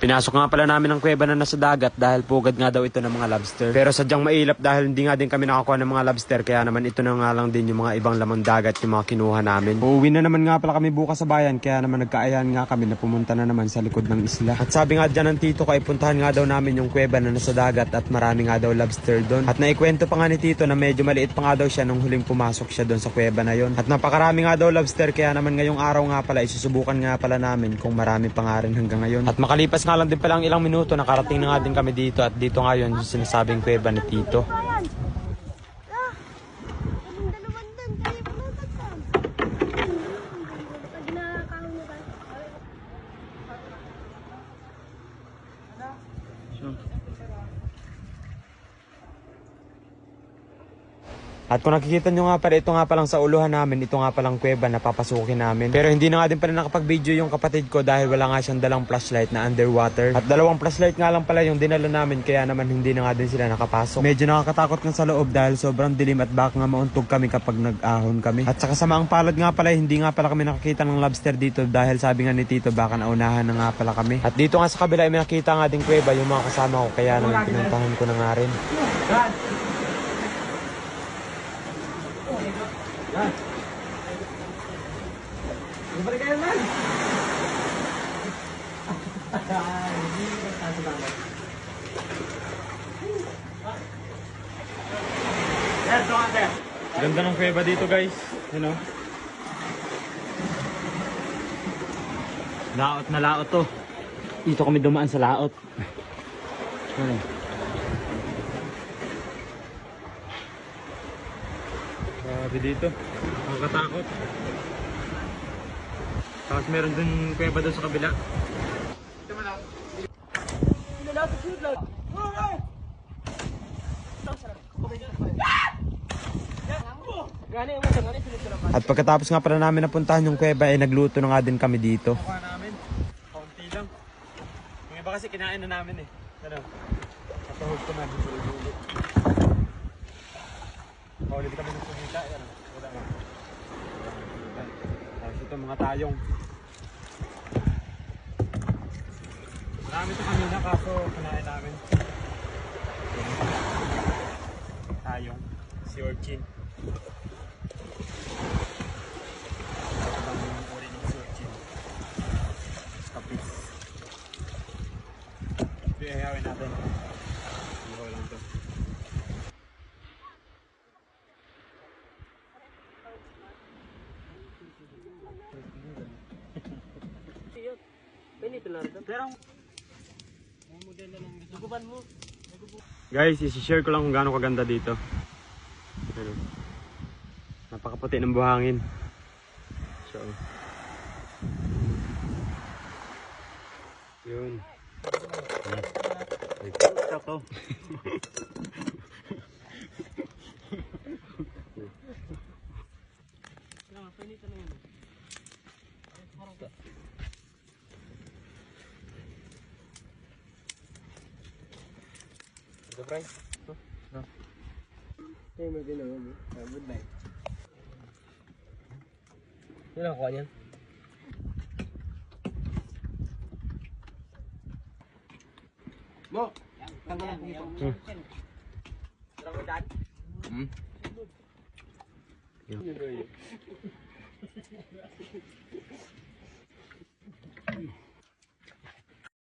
Pinasok nga pala namin ang kuweba na nasa dagat dahil pugad nga daw ito ng mga lobster. Pero sadyang mailap dahil hindi nga din kami nakakuha ng mga lobster, kaya naman ito na nga lang din yung mga ibang lamang dagat yung mga kinuha namin. Uuwi na naman nga pala kami bukas sa bayan, kaya naman nagkaayahan nga kami na pumunta na naman sa likod ng isla. At sabi nga dyan ng tito ko ay puntahan nga daw namin yung kuweba na nasa dagat at marami nga daw lobster doon. At naikwento pa nga ni tito na medyo maliit pa nga daw siya nung huling pumasok siya doon sa kuweba na yon. At napakarami nga daw lobster, kaya naman ngayong araw nga pala isusubukan nga pala namin kung marami pa nga rin hanggang ngayon. At makalipas nga lang din palang ilang minuto, nakarating na nga din kami dito at dito nga yun yung sinasabing kuweba ni tito. At kung nakikita nyo nga pala, ito nga palang sa uluhan namin, ito nga palang kuweba na papasukin namin. Pero hindi na nga din pala nakapag-video yung kapatid ko dahil wala nga siyang dalang flashlight na underwater. At dalawang flashlight nga lang pala yung dinala namin, kaya naman hindi na nga din sila nakapasok. Medyo nakakatakot nga sa loob dahil sobrang dilim at baka nga mauntog kami kapag nag-ahon kami. At sa kasamaang palad nga pala, hindi nga pala kami nakakita ng lobster dito dahil sabi nga ni tito baka naunahan na nga pala kami. At dito nga sa kabila ay may nakita nga din kuweba yung mga kasama ko, kaya naman pinuntahan ko na nga rin. Yan. Balik kayo man. Ganda ng kuweba dito, guys. You know? Laot na laot to. Dito kami dumaan sa laot. Ano? Grabe dito, nakakatakot. Tapos meron din kuweba doon sa kabila. At pagkatapos nga pala namin napuntahan yung kuweba ay nagluto na nga din kami dito. Kuha namin, kaunti lang. Yung iba kasi kinain na namin eh. Ano? Napahog ko namin sa ulit. Paulit kami ng kumita, ano? Wala nga. Tapos ito mga tayong. Marami ito kanina kaso kinain namin. Tayong, si urchin. Ang uri ng si urchin. Kapis. Ito ihawin natin. Ihaw lang ito. Guys, isi-share ko lang kung gaano kaganda dito. Ano? Napakaputi ng buhangin. So, yun. Ito. Ito, Frank. No. Hey, may ginawa mo. Good night. Yan ang kuha niyan. Mo! Tanggal lang dito. Sarang mo dyan? Yun.